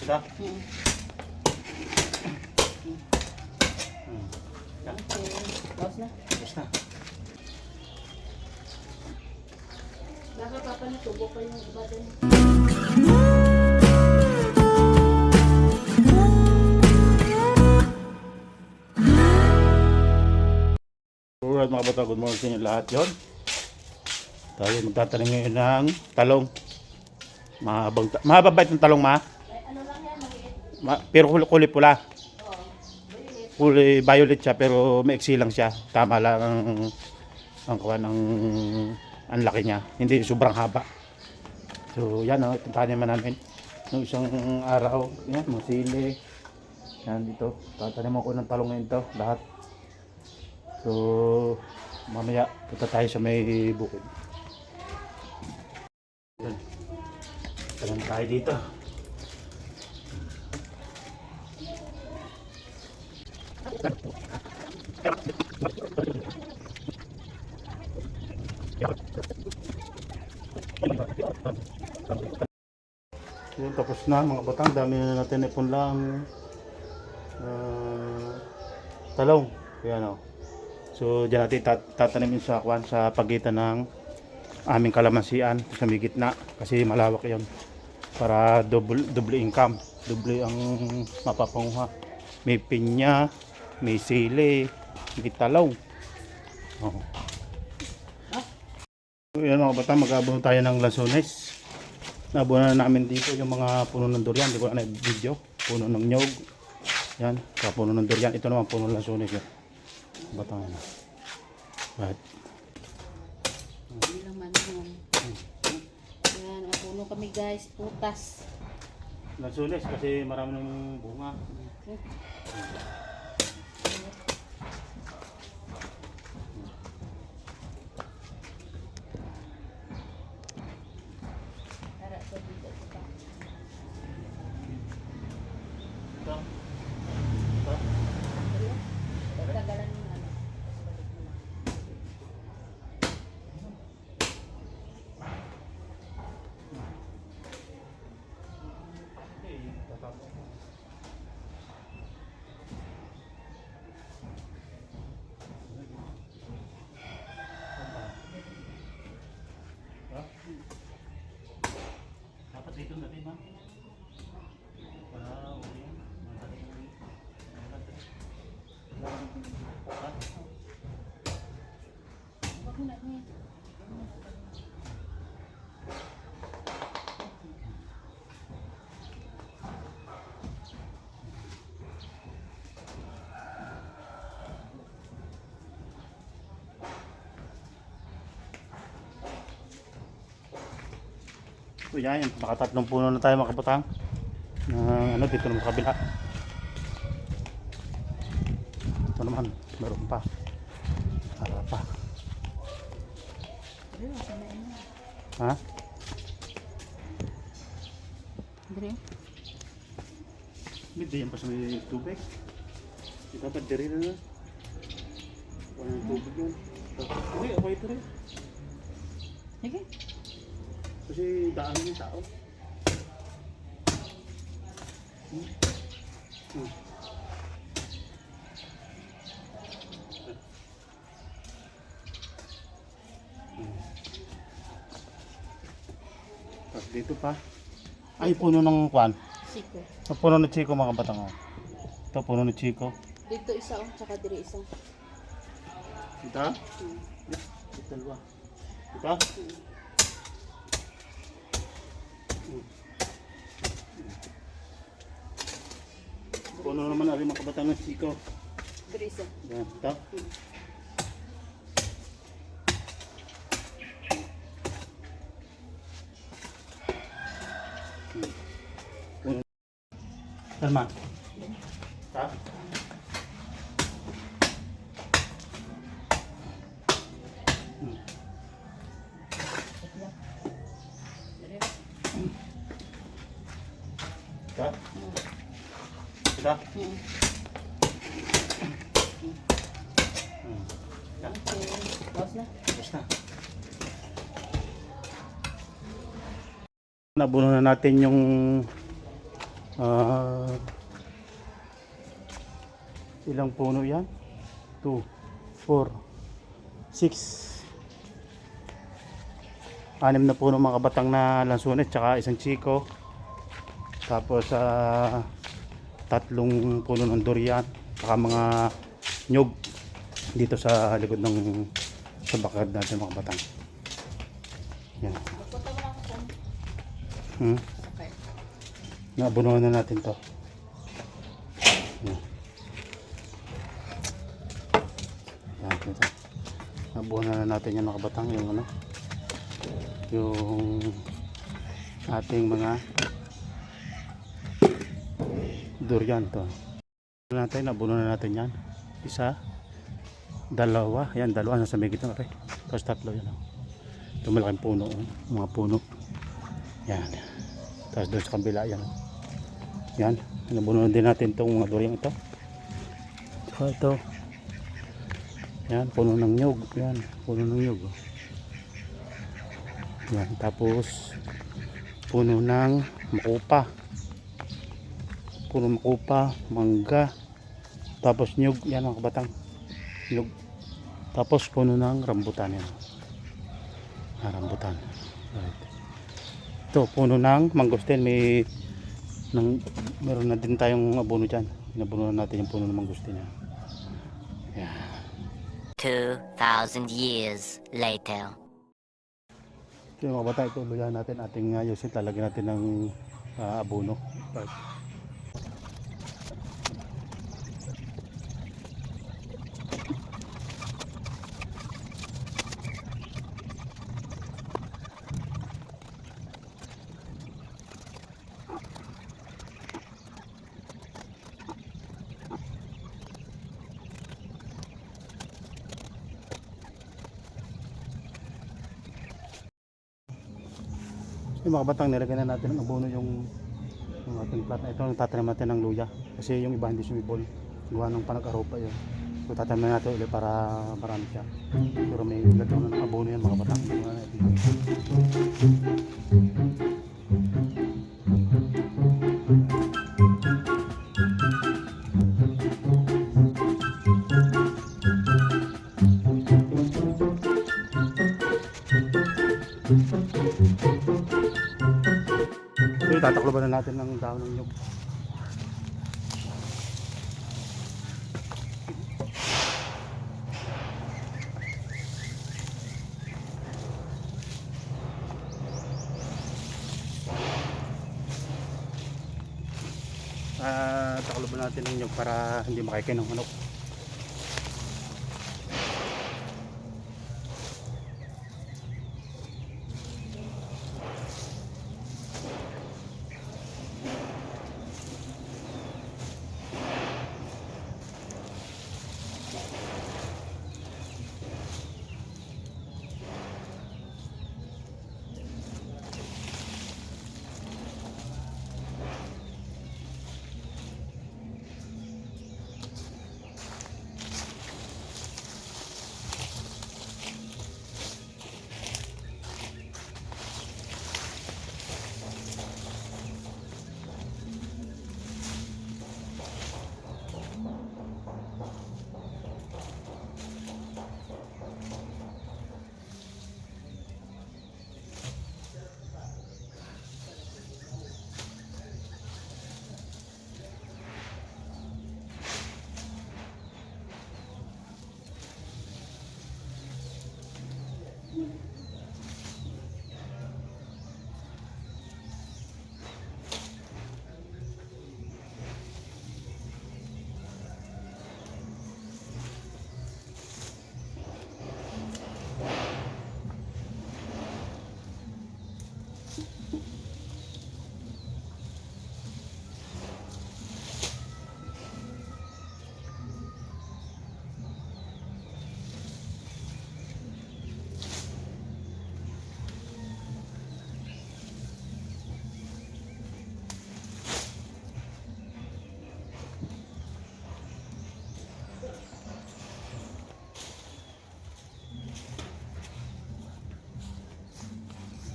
Ito? Okay. Bawas na. Tapos na. Baka papa na tubo pa yung iba din. Alright mga bata, good morning sa inyo lahat yon. Tayo magtatanim ngayon ng talong. Mahaba ba itong talong, ma? Ano lang yan, maliit. Pero kulay pula. Oo. Maliit. Kulay violet siya pero maiksi lang siya. Tama lang ang laki niya. Hindi sobrang haba. So yan o, itong taniman namin. Nung isang araw, yan, mga sili. Yan dito. Tataniman ko ng talong ngayon to, lahat. So mamaya punta tayo sa may bukid. Yan. Tanim tayo dito. Yun, tapos na mga batang, dami na natin ipunlang talong. Yan o. So dyan natin tatanimin sa pagitan ng aming kalamansian sa may gitna kasi malawak yon para double income, double ang mapapanguha. May pinya, may sili, may talong. Oh. So yan mga batang, mag-abuno tayo ng lansones. Nabunan na namin dito yung mga puno ng durian, di ko na video, puno ng nyog. Yan, sa puno ng durian, ito naman puno ng lansones. Yan. Batang na. Right. Hindi lang manuhan. Yan, puno kami guys, putas. Lansones kasi marami ng bunga. Tara, so dito ito. Ito. Ito. Tagalan ng ano. Balik mo na. Dapat dito natin, ma. Para okay yan. Wag mo na niya. So yan, nakatatlong puno na tayo mga kapatang. Ano, dito naman sa kabila. Ito naman, meron pa. Para pa. Dito, sanayin mo. Ha? Dito. Hindi yan pa sa may tubig. Dapat diri na na. Walang tubig yun. Uy, ako ito rin. Sige. Kasi daan yung tao. Tapos dito pa. Ay, puno ng kwan. Siko. Puno ng chiko mga batang. Ito, puno ng chiko. Dito isa oh, tsaka diri isa. Ito? Ito dalawa. Ito? Puno naman na rin mga kabatang ng chiko. Diri isa. Yan, ito. Puno. Salma. Ito. Diri. Ito. Ito. Okay. Bawas na. Tapos na. Nabuno na natin yung Ah, ilang puno yan? 2, 4, 6. 6 na puno mga kabatang na lansunes tsaka isang chiko. Tapos 3 puno ng durian tsaka mga nyug dito sa likod ng sa bakad natin mga kabatang. Yan. Magpunta mo lang sa okay. Naabunuhan na natin to. Yan. Yan, ito. Naabunuhan na natin yan mga kabatang, yung ano, yung ating mga durian to. Nabunuhan na natin yan. Isa, dalawa, yan dalawa nasa may gitna pa. Tapos 3 yan. Ito malaking puno, mga puno. Yan. Tapos doon sa kabila yan. Yan, nabunuhan din natin itong mga durian ito. Saka ito. Yan, puno ng nyug. Yan, puno ng nyug. Yan, tapos puno ng makupa. Puno makupa, mangga. Tapos nyug, yan mga kabatang. Nyug. Tapos puno ng rambutan yan. Rambutan. Right. Ito, puno ng mangustin. Meron na din tayong abono dyan. Inabuno natin yung puno ng mangustin yan. Yan. 2,000 years later. So yung mga bata, ito luyahan natin ating ayusin, lalagyan natin ng abono. Right. Yung mga batang nilagyan na natin ng abono yung ating plat na ito. Tatanim natin ng luya kasi yung iba hindi sumibol, gawa ng panag-aropa yun. So tatanim natin ulit para marami siya, pero may lagyan na ng abono yan mga batang. So tatakloban na natin ng dahon ng nyug. Takloban natin ng nyug para hindi makikain ng manok.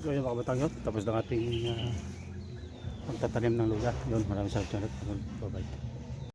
So yun mga batang yun, tapos ng ating magtatanim ng luya. Yun, maraming salamat. Bye bye.